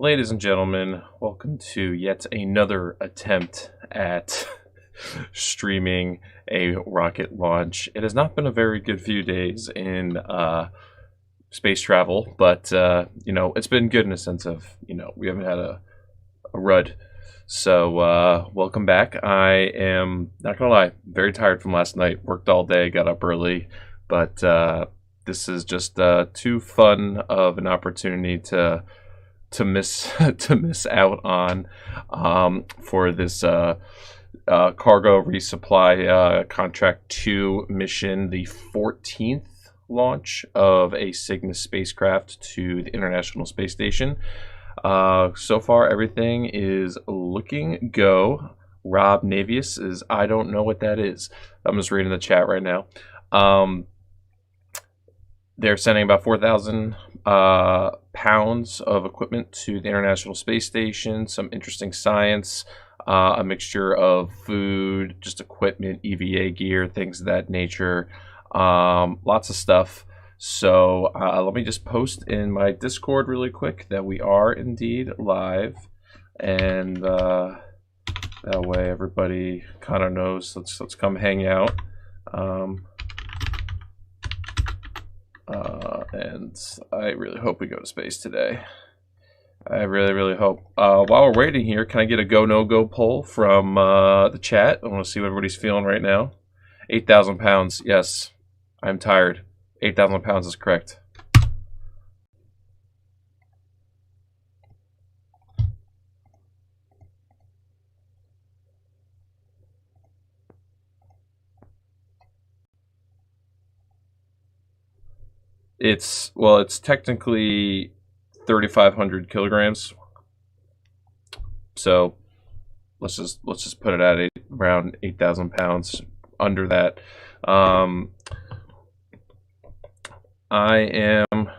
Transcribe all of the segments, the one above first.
Ladies and gentlemen, welcome to yet another attempt at streaming a rocket launch. It has not been a very good few days in space travel, but it's been good in a sense of, we haven't had a rud. So welcome back. I am, not gonna lie, very tired from last night. Worked all day, got up early, but this is just too fun of an opportunity to miss out on for this cargo resupply contract 2 mission, the 14th launch of a Cygnus spacecraft to the International Space Station. So far everything is looking go. Rob Navius is, I don't know what that is. I'm just reading the chat right now. They're sending about 4,000 pounds of equipment to the International Space Station, some interesting science, a mixture of food, just equipment, EVA gear, things of that nature, lots of stuff. So let me just post in my Discord really quick that we are indeed live, and that way everybody kind of knows. Let's come hang out. And I really hope we go to space today. I really hope. While we're waiting here, can I get a go no go poll from the chat? I want to see what everybody's feeling right now. 8,000 pounds. Yes, I'm tired. 8,000 pounds is correct. It's technically 3,500 kilograms. So let's just put it at around 8,000 pounds. Under that,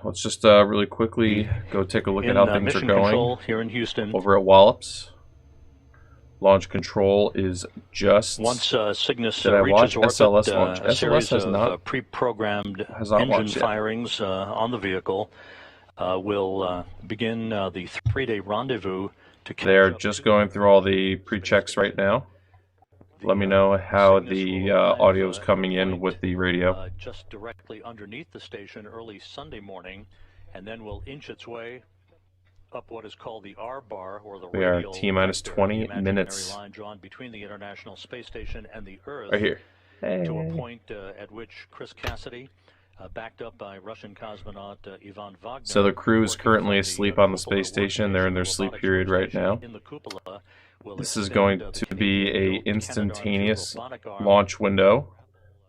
let's just really quickly go take a look at how things are going here in Houston over at Wallops. Launch control is just once Cygnus did I watch reaches SLS orbit, launch? a SLS series has of not pre-programmed has not engine yet. firings on the vehicle will begin the 3-day rendezvous to catch They're up just to going the through all the pre-checks right now. Let me know how the audio is coming in with the radio. just directly underneath the station early Sunday morning, and then will inch its way up what is called the R bar, or the We are radial T-minus vector, 20 the imaginary minutes. line drawn between the International Space Station and the Earth, Right here. to a point at which Chris Cassidy, backed up by Russian cosmonaut Ivan Wagner. So the crew is working currently from asleep the on the cupola space station. They're in their workstation, sleep robotics period right workstation now. in the cupola, will This is extend going the to be a Canadian-built instantaneous Canadarm2 robotic arm launch window,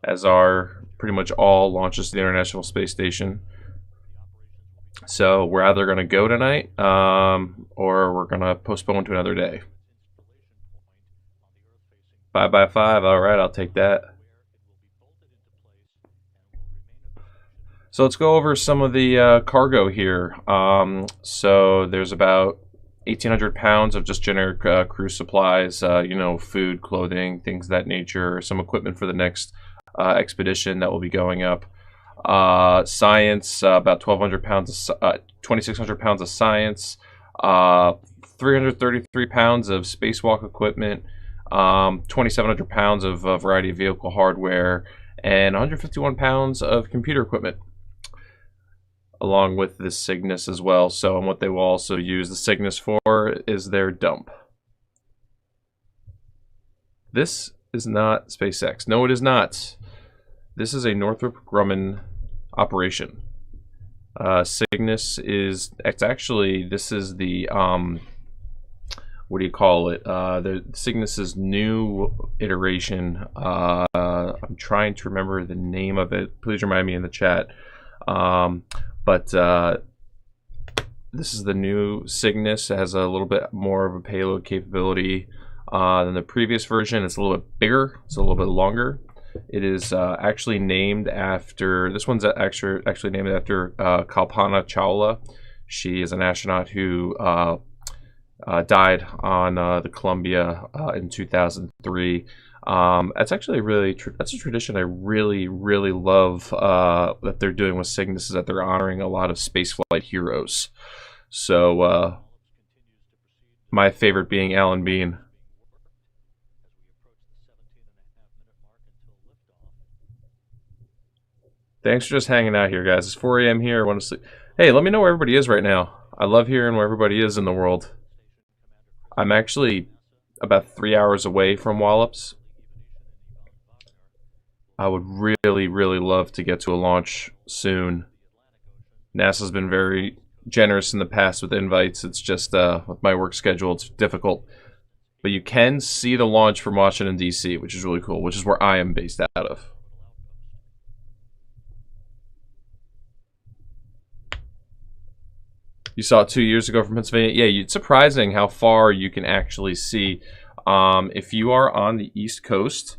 as are pretty much all launches to the International Space Station. So we're either going to go tonight, or we're going to postpone to another day. 5 by 5. All right, I'll take that. So let's go over some of the cargo here. So there's about 1,800 pounds of just generic crew supplies, food, clothing, things of that nature, some equipment for the next expedition that will be going up. Science, about 1,200 pounds, 2,600 pounds of science, 333 pounds of spacewalk equipment, 2,700 pounds of a variety of vehicle hardware, and 151 pounds of computer equipment, along with the Cygnus as well. So, and what they will also use the Cygnus for is their dump. This is not SpaceX. No, it is not. This is a Northrop Grumman operation. Cygnus is, this is the, what do you call it? The Cygnus's new iteration. I'm trying to remember the name of it. Please remind me in the chat. But this is the new Cygnus. It has a little bit more of a payload capability than the previous version. It's a little bit bigger. It's a little bit longer. It is actually named after, this one's actually named after Kalpana Chawla. She is an astronaut who died on the Columbia in 2003. That's actually that's a tradition I really love that they're doing with Cygnus, is that they're honoring a lot of spaceflight heroes. So My favorite being Alan Bean. Thanks for just hanging out here, guys. It's 4 a.m. here. I want to sleep. Hey, let me know where everybody is right now. I love hearing where everybody is in the world. I'm actually about 3 hours away from Wallops. I would really, really love to get to a launch soon. NASA's been very generous in the past with invites. It's just with my work schedule, it's difficult. But you can see the launch from Washington, D.C., which is really cool, which is where I am based out of. You saw it 2 years ago from Pennsylvania. Yeah, it's surprising how far you can actually see. If you are on the East Coast,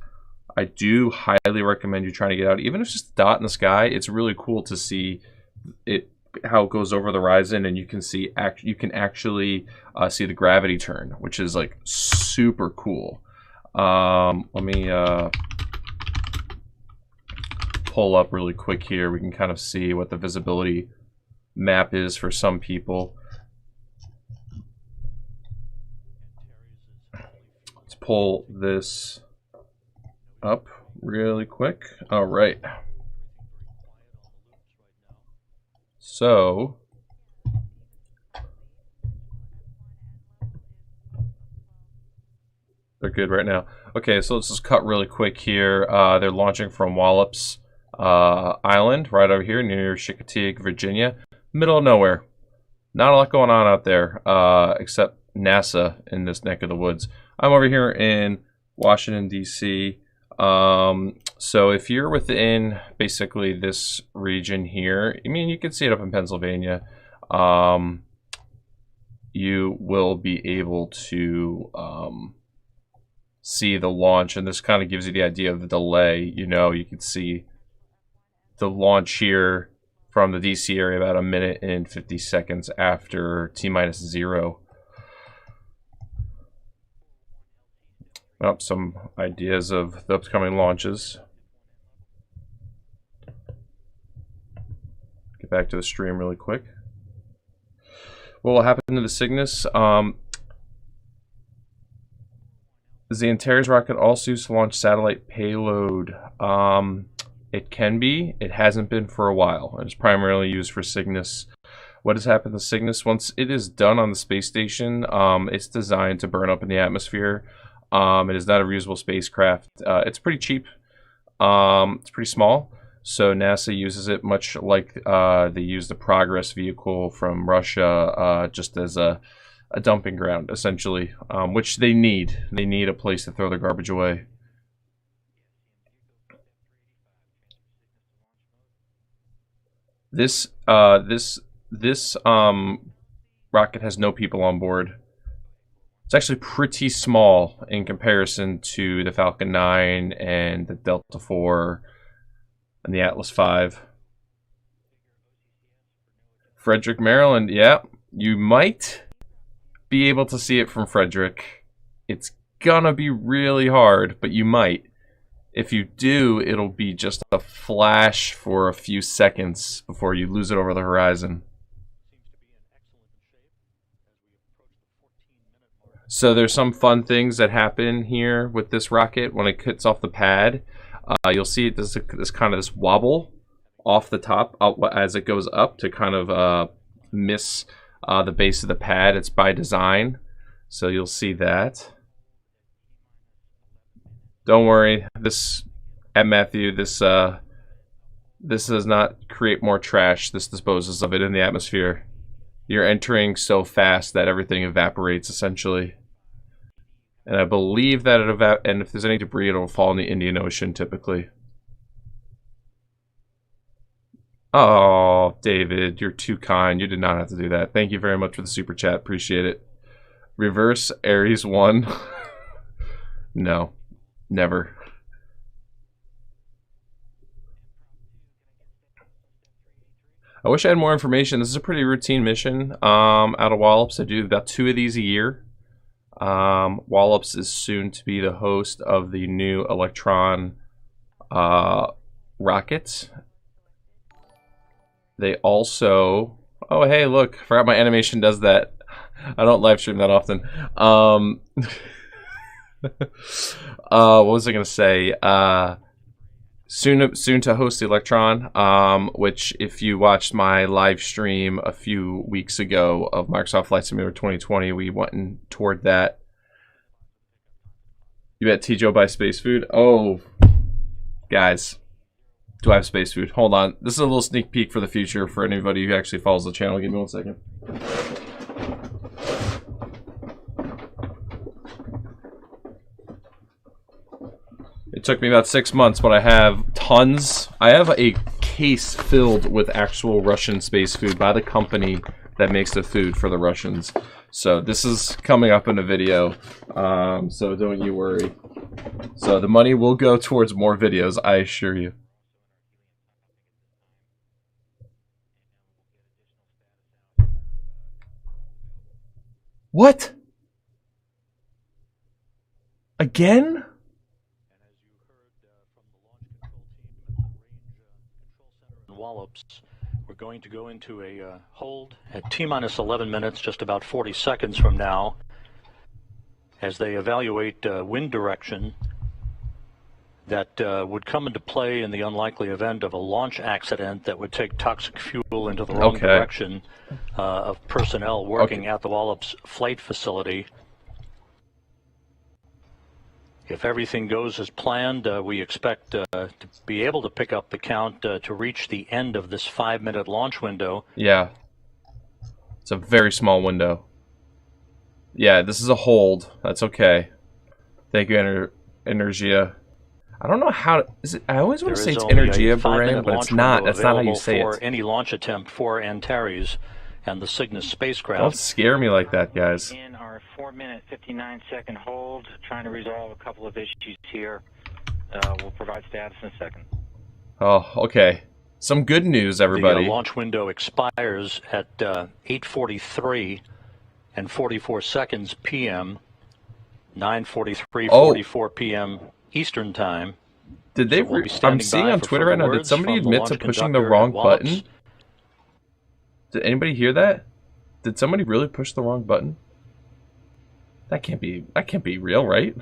I do highly recommend you trying to get out. Even if it's just a dot in the sky, it's really cool to see it, how it goes over the horizon, and you can see actually see the gravity turn, which is like super cool. Let me pull up really quick here. We can kind of see what the visibility map is for some people. Let's pull this up really quick. All right. So they're good right now. Okay, so let's just cut really quick here. They're launching from Wallops Island, right over here near Chickatick, Virginia. Middle of nowhere. Not a lot going on out there, except NASA in this neck of the woods. I'm over here in Washington, D.C. So if you're within basically this region here, I mean, you can see it up in Pennsylvania. You will be able to see the launch, and this kind of gives you the idea of the delay. You know, you can see the launch here from the DC area about 1 minute and 50 seconds after T-0. Some ideas of the upcoming launches. Get back to the stream really quick. What will happen to the Cygnus? Is the Antares rocket also used to launch satellite payload? It can be. It hasn't been for a while. It's primarily used for Cygnus. What has happened to Cygnus? Once it is done on the space station, it's designed to burn up in the atmosphere. It is not a reusable spacecraft. It's pretty cheap. It's pretty small. So NASA uses it much like they use the Progress vehicle from Russia just as a dumping ground, essentially, which they need. They need a place to throw their garbage away. This rocket has no people on board. It's actually pretty small in comparison to the Falcon 9 and the Delta 4 and the Atlas 5. Frederick, Maryland. Yeah, you might be able to see it from Frederick. It's gonna be really hard, but you might. If you do, it'll be just a flash for a few seconds before you lose it over the horizon. So there's some fun things that happen here with this rocket when it hits off the pad. You'll see it does this kind of this wobble off the top as it goes up to kind of miss the base of the pad. It's by design, so you'll see that. Don't worry, this at Matthew, this does not create more trash. This disposes of it in the atmosphere. You're entering so fast that everything evaporates essentially. And I believe that and if there's any debris, it'll fall in the Indian Ocean typically. Oh, David, you're too kind. You did not have to do that. Thank you very much for the super chat. Appreciate it. Reverse Ares 1. No, never. I wish I had more information. This is a pretty routine mission out of Wallops. I do about 2 of these a year. Wallops is soon to be the host of the new Electron rocket. They also... Oh, hey, look. I forgot my animation does that. I don't live stream that often. What was I gonna say? Soon to host the Electron, which if you watched my live stream a few weeks ago of Microsoft Flight Simulator 2020, we went and toured that. You bet T-Joe buys space food? Oh, guys, do I have space food? Hold on. This is a little sneak peek for the future for anybody who actually follows the channel. Give me 1 second. It took me about 6 months, but I have tons. I have a case filled with actual Russian space food by the company that makes the food for the Russians. So this is coming up in a video, so don't you worry. So the money will go towards more videos, I assure you. What? Again? Wallops. We're going to go into a hold at T-minus 11 minutes, just about 40 seconds from now, as they evaluate wind direction that would come into play in the unlikely event of a launch accident that would take toxic fuel into the wrong direction of personnel working at the Wallops flight facility. If everything goes as planned, we expect to be able to pick up the count to reach the end of this 5-minute launch window. Yeah. It's a very small window. Yeah, this is a hold. That's okay. Thank you, Energia. I don't know how... Is it, I always want to say it's Energia Bahrain, but it's not. That's not how you say for it. Any launch attempt for Antares and the Cygnus spacecraft. Don't scare me like that, guys. In our 4-minute, 59-second hold, trying to resolve a couple of issues here. We'll provide status in a second. Oh, okay. Some good news, everybody. The launch window expires at 8:43 and 44 seconds p.m., 9:43:44 p.m. Eastern Time. Did they? So I'm seeing on Twitter right now. Did somebody admit to pushing the wrong button? Did anybody hear that? Did somebody really push the wrong button? That can't be real, right?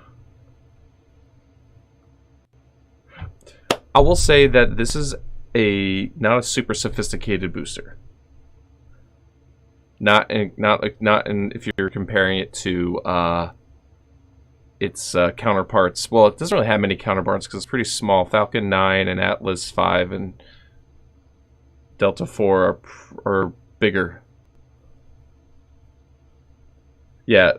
I will say that this is not a super sophisticated booster. Not if you're comparing it to its counterparts. Well, it doesn't really have many counterparts because it's pretty small. Falcon 9 and Atlas 5 and Delta 4 are bigger. Yeah,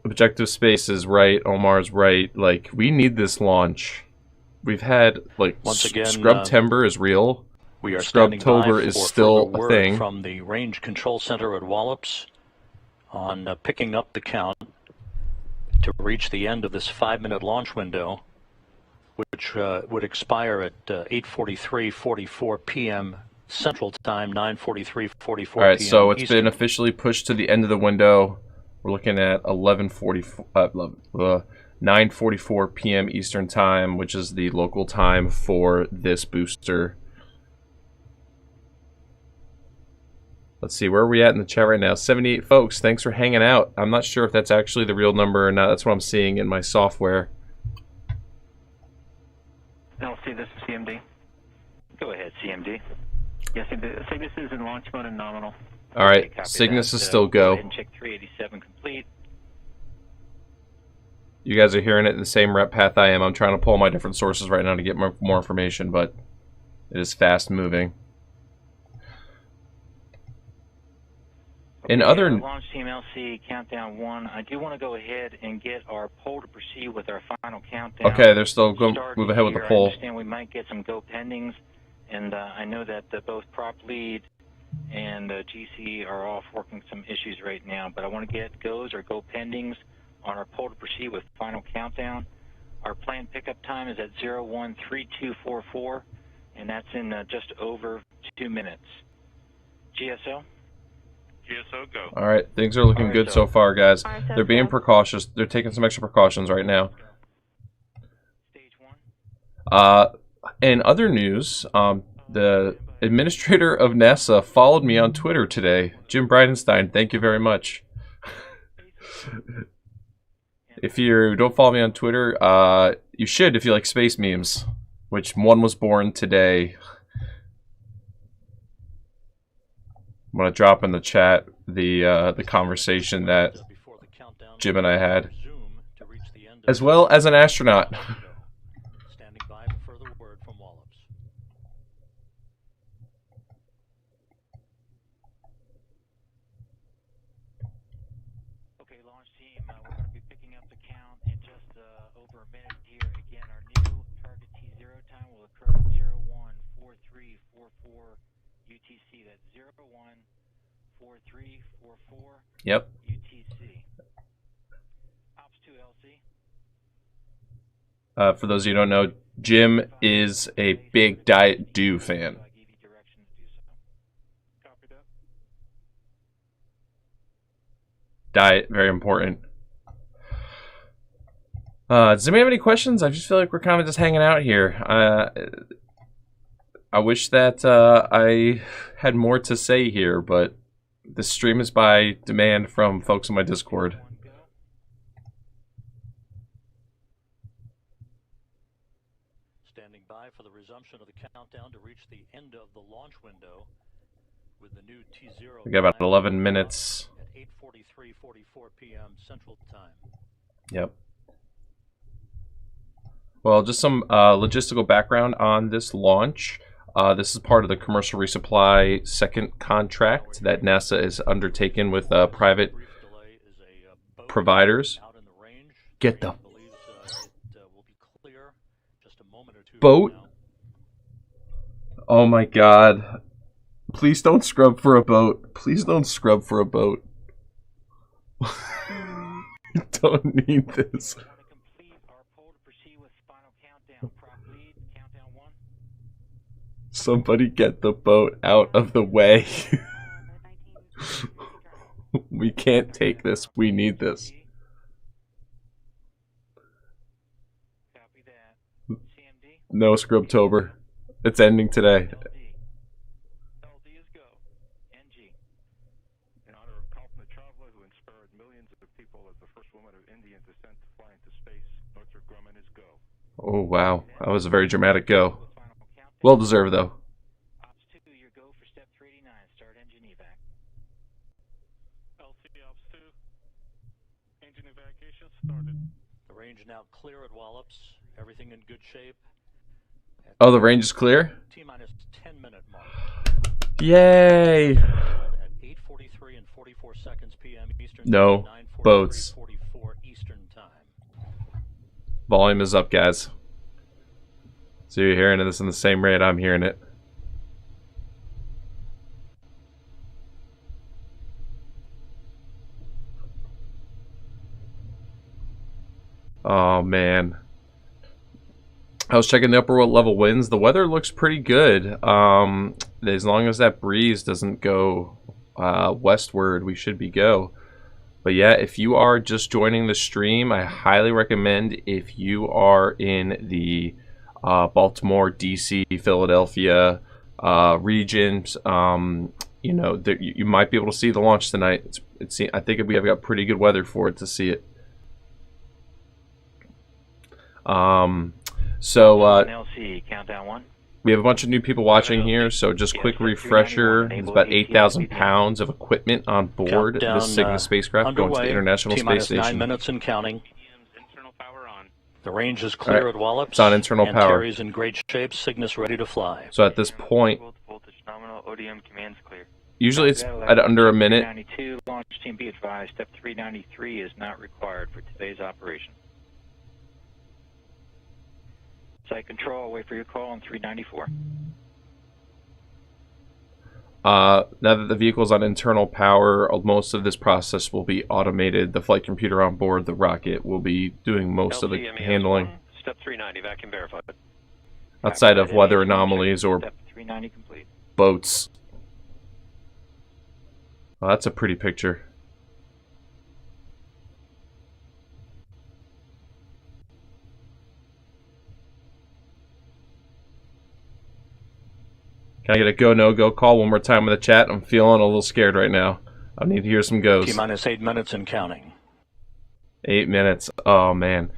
Objective Space is right. Omar's right. Like, we need this launch. We've had, like, once again, Scrubtember is real. We are Scrubtober is still a thing. From the Range Control Center at Wallops on picking up the count to reach the end of this 5-minute launch window, which would expire at 8:43:44 p.m. Central Time, 9:43:44 p.m. All right, so it's Eastern. been officially pushed to the end of the window. We're looking at 9:44 p.m. Eastern Time, which is the local time for this booster. Let's see, where are we at in the chat right now? 78 folks, thanks for hanging out. I'm not sure if that's actually the real number or not. That's what I'm seeing in my software. LC, this is CMD. Go ahead, CMD. Yes, Cygnus is in launch mode and nominal. All right, Cygnus is still go. And check 387 complete. You guys are hearing it in the same rep path I am. I'm trying to pull my different sources right now to get more information, but it is fast moving. In other launch team LC countdown 1, I do want to go ahead and get our poll to proceed with our final countdown. Okay, they're still going to move ahead with the poll. I understand we might get some go pendings, and I know that both prop lead and GC are off working some issues right now, but I want to get goes or go pendings on our poll to proceed with final countdown. Our planned pickup time is at 013244, and that's in just over 2 minutes. GSO? GSO, go. All right, things are looking good so far, guys. They're being precautious. They're taking some extra precautions right now. Stage 1. In other news, the administrator of NASA followed me on Twitter today. Jim Bridenstine, thank you very much. If you don't follow me on Twitter, you should if you like space memes, which one was born today. I'm gonna drop in the chat the conversation that Jim and I had, as well as an astronaut. Standing by for further word from Wallops. Okay, launch team, we're going to be picking up the count in just over a minute here. Again, our new target T0 time will occur at 014344 UTC. That's 014344 Yep. UTC. Ops 2 LC. For those of you who don't know, Jim is a big Diet Dew fan. Diet, very important. Does anybody have any questions? I just feel like we're kind of just hanging out here. I wish that I had more to say here, but this stream is by demand from folks in my Discord. Standing by for the resumption of the countdown to reach the end of the launch window with the new T0. We got about 11 minutes. At 8:44 p.m. Central Time. Yep. Well, just some logistical background on this launch. This is part of the commercial resupply second contract that NASA is undertaken with private providers. Get the boat. Oh my god. Please don't scrub for a boat. Please don't scrub for a boat. You don't need this. Somebody get the boat out of the way. We can't take this. We need this. No Scrubtober. It's ending today. LD is go. NG. In honor of Kalpana Chawla, who inspired millions of people as the first woman of Indian descent to fly into space, Northrop Grumman is go. Oh, wow. That was a very dramatic go. Well deserved, though. Ops 2, your go for step 389. Start engine evac. LC Ops 2. Engine evacuation started. The range now clear at Wallops. Everything in good shape. Oh, the range is clear? T-minus 10-minute mark. Yay! At 8:43 and 44 seconds p.m. Eastern No Time, 9:43, boats. 44 Eastern Time. Volume is up, guys. So you're hearing this in the same rate I'm hearing it. Oh, man. I was checking the upper level winds. The weather looks pretty good. As long as that breeze doesn't go westward, we should be go. But yeah, if you are just joining the stream, I highly recommend, if you are in the Baltimore, DC, Philadelphia regions, you know, you might be able to see the launch tonight. I think we have got pretty good weather for it to see it. So LC, countdown 1. we have a bunch of new people watching here, so just quick refresher. There's about 8,000 pounds of equipment on board Countdown, this Cygnus spacecraft going to the International Space T-minus Station. 9 minutes and counting. Internal power on. The range is clear Right. at Wallops. It's on internal and power. Terry's in great shape. Cygnus ready to fly. So at this point, Voltage nominal, ODM commands clear. usually it's at under a minute. 392, launch team be advised, step 393 is not required for today's operation. Site control, wait for your call on 394. Now that the vehicle's on internal power, most of this process will be automated. The flight computer on board the rocket will be doing most of the handling. Step 390, vacuum verified. Outside of weather anomalies or Step 390 complete. boats. Oh, that's a pretty picture. Can I get a go, no go call one more time in the chat? I'm feeling a little scared right now. I need to hear some goes. T-minus 8 minutes and counting. 8 minutes. Oh man.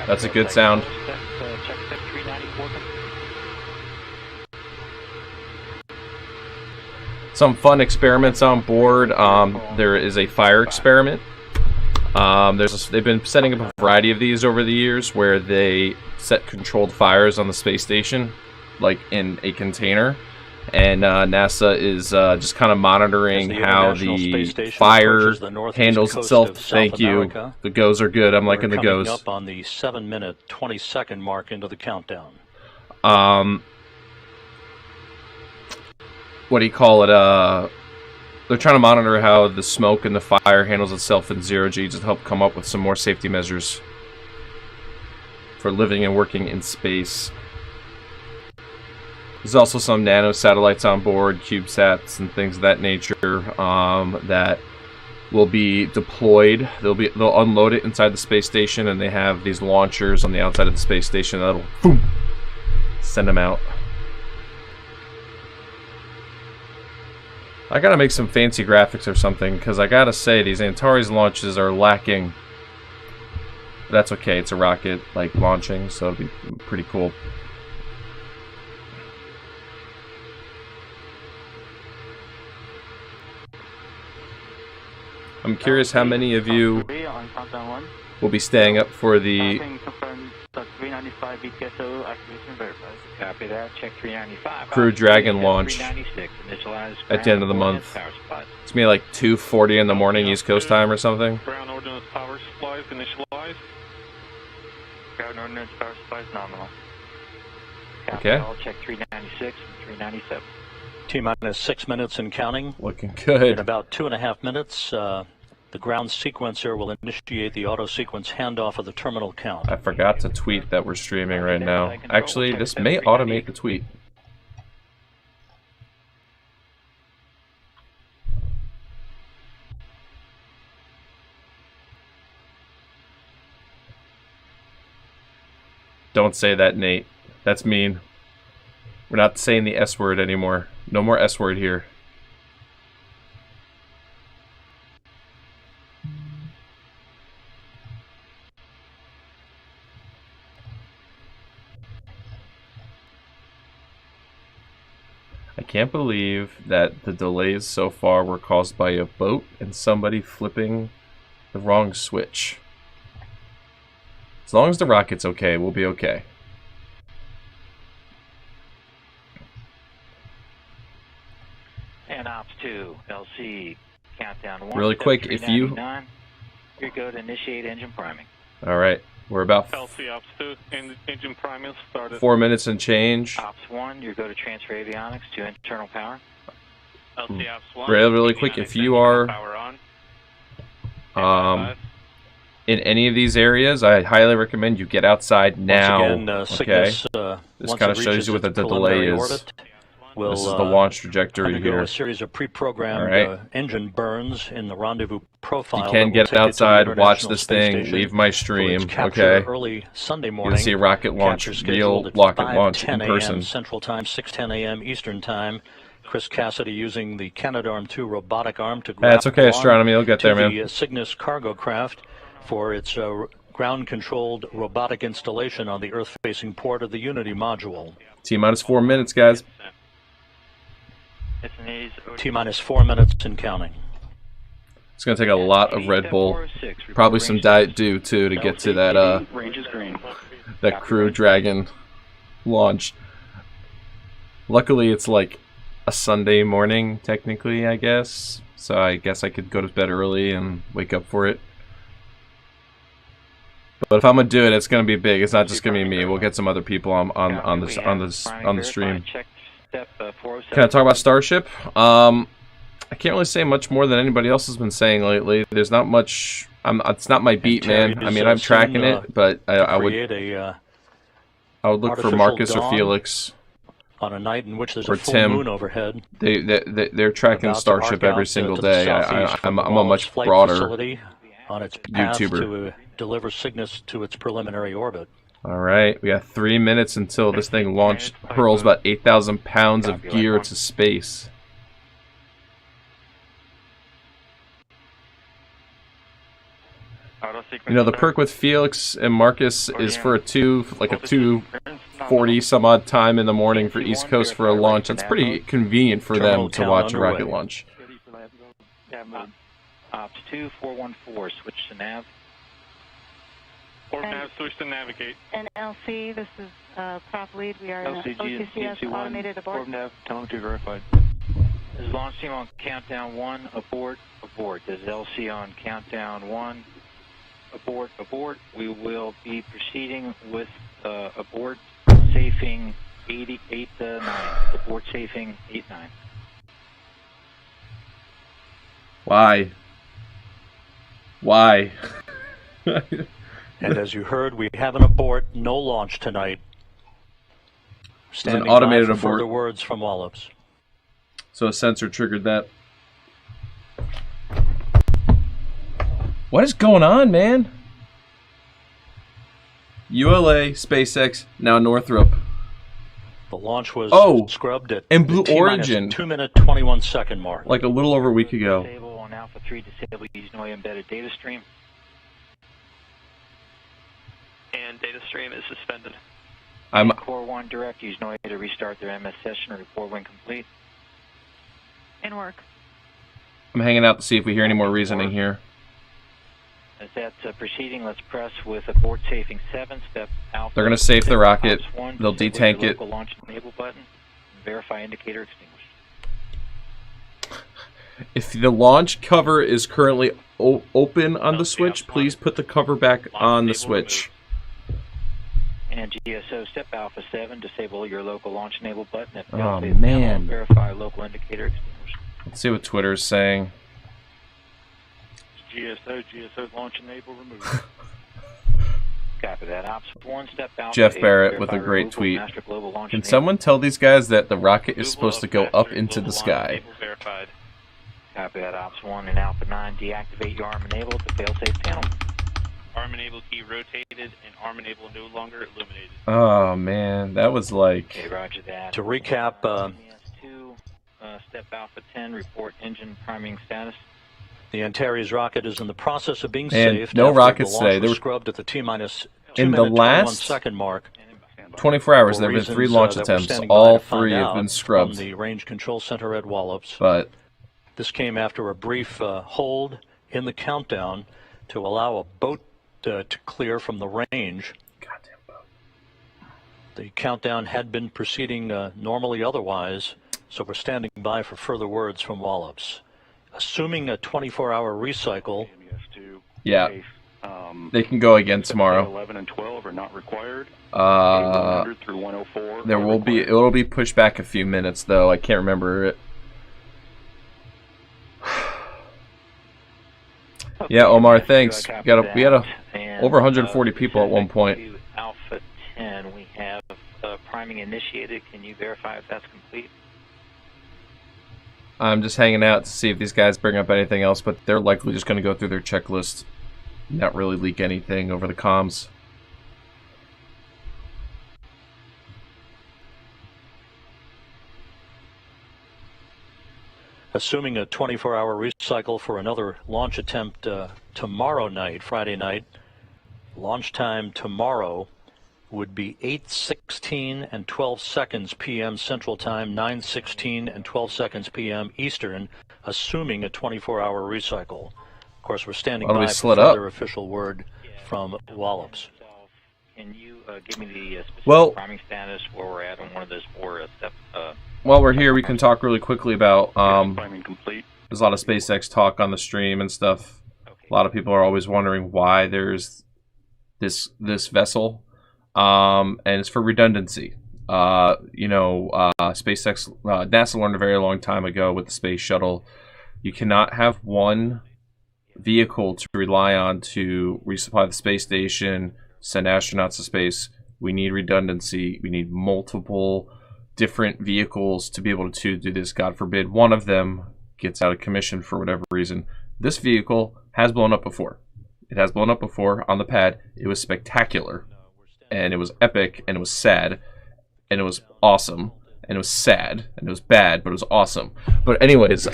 That's a good sound. Some fun experiments on board. There is a fire experiment. They've been setting up a variety of these over the years where they set controlled fires on the space station, like in a container. And NASA is just kind of monitoring how the fire handles itself. Thank you. The goes are good. I'm liking the goes. We're coming up on the 7-minute, 20-second mark into the countdown. What do you call it? They're trying to monitor how the smoke and the fire handles itself in zero-G to help come up with some more safety measures for living and working in space. There's also some nano satellites on board, CubeSats and things of that nature that will be deployed. They'll unload it inside the space station, and they have these launchers on the outside of the space station that'll boom, send them out. I gotta make some fancy graphics or something, because I gotta say these Antares launches are lacking. But that's okay, it's a rocket like launching, so it'll be pretty cool. I'm curious how many of you will be staying up for the Copy that. Check 395. Crew Dragon launch at the end of the month. It's me like 2:40 in the morning East Coast time or something. Ground ordnance power supplies initialized. Ground ordnance power supplies nominal. Okay. I'll check 396 and 397. T-minus 6 minutes and counting. Looking good. In about 2.5 minutes, the ground sequencer will initiate the auto-sequence handoff of the terminal count. I forgot to tweet that we're streaming right now. Actually, this may automate the tweet. Don't say that, Nate. That's mean. We're not saying the S word anymore. No more S word here. I can't believe that the delays so far were caused by a boat and somebody flipping the wrong switch. As long as the rocket's okay, we'll be okay. And Ops 2, LC, countdown 1. Really quick, if you... You're good, initiate engine priming. Alright, we're about... LC Ops 2, engine priming started. 4 minutes and change. Ops 1, you go to transfer avionics to internal power. LC Ops 1. Really quick, if you are... in any of these areas, I highly recommend you get outside now. Once again, okay? Cygnus, This kind of shows you what the delay is. Orbit, this is the launch trajectory here. A series of pre-programmed right. Engine burns in the rendezvous profile. You can get outside, watch this thing, leave my stream, okay? Early Sunday morning. You can see a rocket launch, real rocket launch in person. Central Time, 6:10 a.m. Eastern Time. Chris Cassidy using the Canadarm2 robotic arm to grab That's okay, Astronomy, you'll get there, man. the Cygnus cargo craft for its ground-controlled robotic installation on the Earth-facing port of the Unity module. T-minus 4 minutes, guys. T-minus 4 minutes and counting. It's going to take a lot of Red Bull, probably some Diet Dew, too, to get to that, that Crew Dragon launch. Luckily, it's like a Sunday morning, technically, I guess. So I guess I could go to bed early and wake up for it. But if I'm gonna do it, it's gonna be big. It's not just gonna be me. We'll get some other people on the stream. Can I talk about Starship? I can't really say much more than anybody else has been saying lately. There's not much. It's not my beat, man. I mean, I'm tracking it, but I would look for Marcus or Felix. On a night in which there's or a full Tim. moon overhead. They're tracking Starship every single day. I'm a much broader on its path YouTuber. to deliver Cygnus to its preliminary orbit. All right, we got 3 minutes until this thing hurls about 8,000 pounds of gear to space. Auto sequence You know, the start. perk with Felix and Marcus is for a 2:40 some odd time in the morning for East Coast for a launch. That's pretty convenient for them to watch a rocket launch. Ops 2414, switch to nav. Orb nav, switch to navigate. And LC, this is prop lead. We are in LCG OTCS automated abort. Orb nav, telemetry verified. This is launch team on countdown 1, abort, abort. This is LC on countdown 1, abort, abort. We will be proceeding with abort safing 8-9. Abort safing 8-9. Why? Why? And as you heard, we have an abort, no launch tonight. Standing an automated by for abort. further words from Wallops. So a sensor triggered that. What is going on, man? ULA, SpaceX, now Northrop. The launch was scrubbed at and Blue the Origin. 2-minute, 21-second mark. Like a little over a week ago. Disable on Alpha 3, disable use no embedded data stream. And data stream is suspended. I'm Core 1 direct use no to restart their MS session or report when complete. In work. hanging out to see if we hear any more reasoning here. As that's proceeding, let's press with abort safing 7, step Alpha. They're going to safe the rocket. Ops 1, They'll disable detank your it. local launch enable button. Verify indicator extinguished. If the launch cover is currently open on the switch, please put the cover back on the switch. And GSO step Alpha 7, disable your local launch enable button. If Oh, failsafe man. panel, verify local indicator extinguished. Let's see what Twitter's saying. GSO's launch enable removed. Copy that. Ops 1, step Alpha Jeff 8, Barrett with a verify great removal, tweet. master global launch Can enable. someone tell these guys that the rocket is supposed to go up into the sky? Verified. Copy that. Ops 1 and Alpha 9, deactivate your arm enable at the failsafe panel. Arm enable key rotated and arm enable no longer illuminated. Oh man, that was like... Okay, roger that. To recap, CS2, step Alpha 10, report engine priming status. the Antares rocket is in the process of being And saved. no after rockets the launch today. was There were- scrubbed at the T-minus In the 2-minute, last 21-second mark. 24 hours, For there have been 3 reasons, launch that we're attempts. standing by All to find 3 have out been From scrubbed. the Range Control Center at Wallops. But This came after a brief hold in the countdown to allow a boat to clear from the range. goddamn boat. The countdown had been proceeding normally otherwise, so we're standing by for further words from Wallops. Assuming a 24-hour recycle, MES2. Yeah, Safe. they can go again tomorrow. 11 and 12 are not required. 100 through 104. There are will be, required. it'll be pushed back a few minutes though. I can't remember it. Yeah, Omar, thanks. We had over 140 people at one point. Alpha 10, we have priming initiated. Can you verify if that's complete? I'm just hanging out to see if these guys bring up anything else, but they're likely just going to go through their checklist, not really leak anything over the comms. assuming a 24-hour recycle for another launch attempt tomorrow night, Friday night. Launch time tomorrow would be 8:16 and 12 seconds p.m. Central Time, 9:16 and 12 seconds p.m. Eastern, assuming a 24-hour recycle. Of course, we're standing Why don't we by for split up? further official word from Wallops. Can you give me the specific Well- priming status where we're at on one of those 4 step? While we're here, we can talk really quickly about Priming complete. there's a lot of SpaceX talk on the stream and stuff. A lot of people are always wondering why there's this vessel, and it's for redundancy. SpaceX, NASA learned a very long time ago with the space shuttle, you cannot have one vehicle to rely on to resupply the space station, send astronauts to space. We need redundancy. We need multiple different vehicles to be able to do this. God forbid one of them gets out of commission for whatever reason. This vehicle has blown up before. It has blown up before on the pad. It was spectacular, and it was epic, and it was sad, and it was awesome, and it was sad, and it was bad, but it was awesome. But anyways,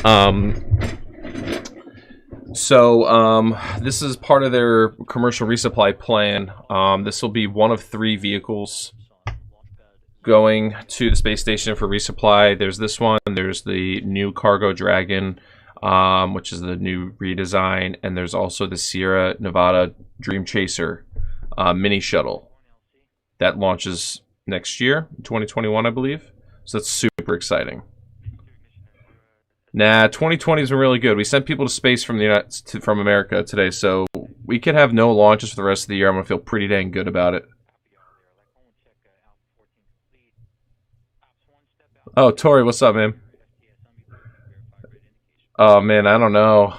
So this is part of their commercial resupply plan. This will be one of 3 vehicles going to the space station for resupply. There's this one, there's the new Cargo Dragon, which is the new redesign, and there's also the Sierra Nevada Dream Chaser mini shuttle that launches next year, 2021, I believe. So that's super exciting. Nah, 2020 has been really good. We sent people to space from from America today, so we could have no launches for the rest of the year. I'm gonna feel pretty dang good about it. Oh, Tori, what's up, man? Oh, man, I don't know.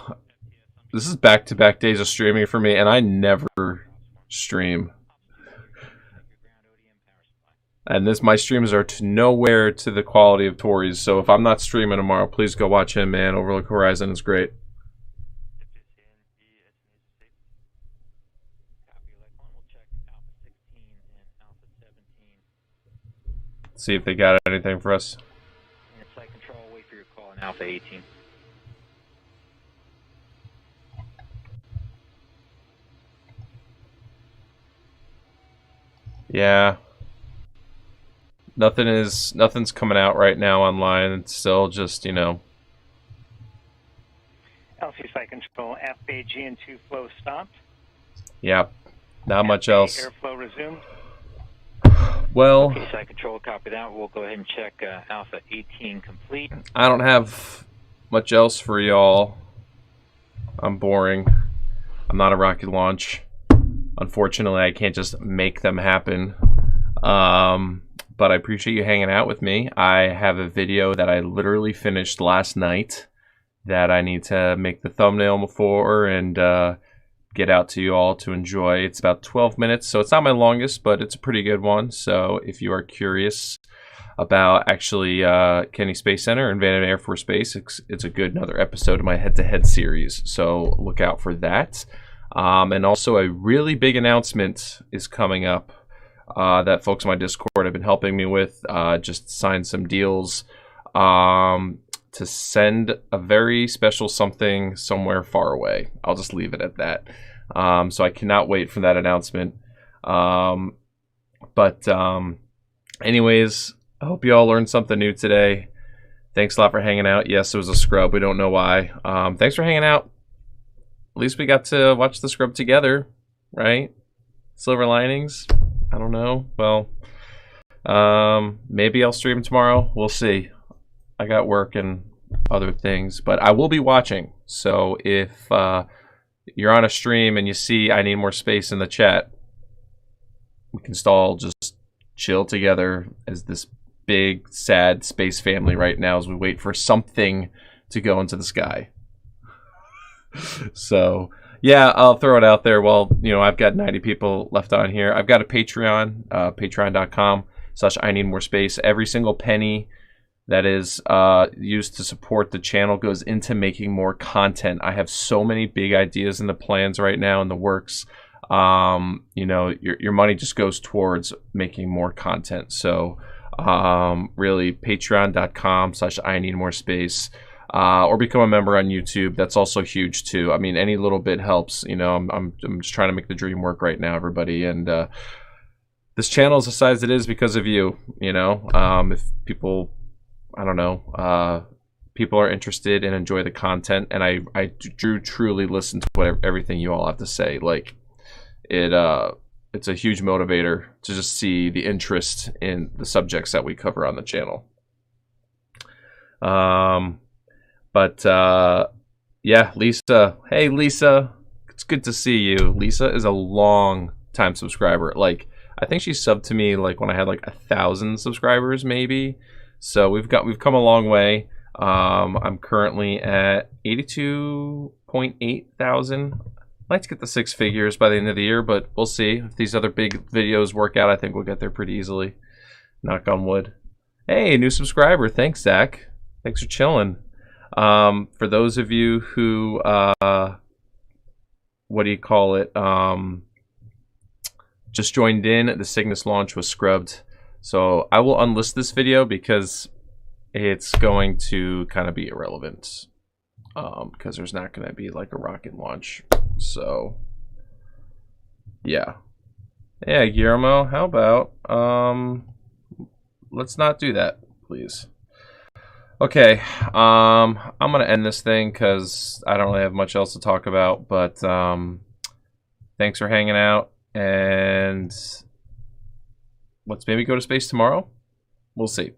This is back-to-back days of streaming for me, and I never stream. And my streams are nowhere to the quality of Tori's, so if I'm not streaming tomorrow, please go watch him, man. Overlook Horizon is great. See if they got anything for us. Flight control, wait for your call on Alpha 18. Yeah. Nothing's coming out right now online. It's still just, you know. LC Flight Control, FAG and 2 flow stopped. Yeah. Not much else. Airflow resumed. Well, Okay, Flight Control, copy that. We'll go ahead and check Alpha 18 complete. I don't have much else for y'all. I'm boring. I'm not a rocket launch. Unfortunately, I can't just make them happen. But I appreciate you hanging out with me. I have a video that I literally finished last night that I need to make the thumbnail for and get out to you all to enjoy. It's about 12 minutes, so it's not my longest, but it's a pretty good one. So if you are curious about actually Kennedy Space Center and Vandenberg Air Force Base, it's a good another episode of my head-to-head series. So look out for that. And also a really big announcement is coming up that folks on my Discord have been helping me with. Just signed some deals to send a very special something somewhere far away. I'll just leave it at that. So I cannot wait for that announcement. Anyways, I hope you all learned something new today. Thanks a lot for hanging out. Yes, it was a scrub. We don't know why. Thanks for hanging out. At least we got to watch the scrub together, right? Silver linings. I don't know. Well, maybe I'll stream tomorrow. We'll see. I got work and other things, but I will be watching. So if you're on a stream and you see I need more space in the chat, we can all just chill together as this big, sad space family right now as we wait for something to go into the sky. So yeah, I'll throw it out there. Well, you know, I've got 90 people left on here. I've got a Patreon, patreon.com/I need more space. Every single penny that is used to support the channel goes into making more content. I have so many big ideas in the plans right now in the works. You know, your money just goes towards making more content. So really, patreon.com/I need more space. Or become a member on YouTube. That's also huge too. I mean, any little bit helps. You know, I'm just trying to make the dream work right now, everybody. And this channel is the size it is because of you. You know, if people, I don't know, people are interested and enjoy the content, and I do truly listen to everything you all have to say. Like it's a huge motivator to just see the interest in the subjects that we cover on the channel. Yeah, Lisa. Hey, Lisa. It's good to see you. Lisa is a long time subscriber. Like, I think she subbed to me like when I had like 1,000 subscribers, maybe. So we've come a long way. I'm currently at 82.8 thousand. I'd like to get the 6 figures by the end of the year, but we'll see. If these other big videos work out, I think we'll get there pretty easily. Knock on wood. Hey, new subscriber. Thanks, Zach. Thanks for chilling. For those of you who, what do you call it, just joined in, the Cygnus launch was scrubbed. So I will unlist this video because it's going to kind of be irrelevant. because there's not going to be like a rocket launch. So yeah, Guillermo, how about let's not do that, please. Okay, I'm gonna end this thing because I don't really have much else to talk about, but thanks for hanging out, and let's maybe go to space tomorrow. We'll see.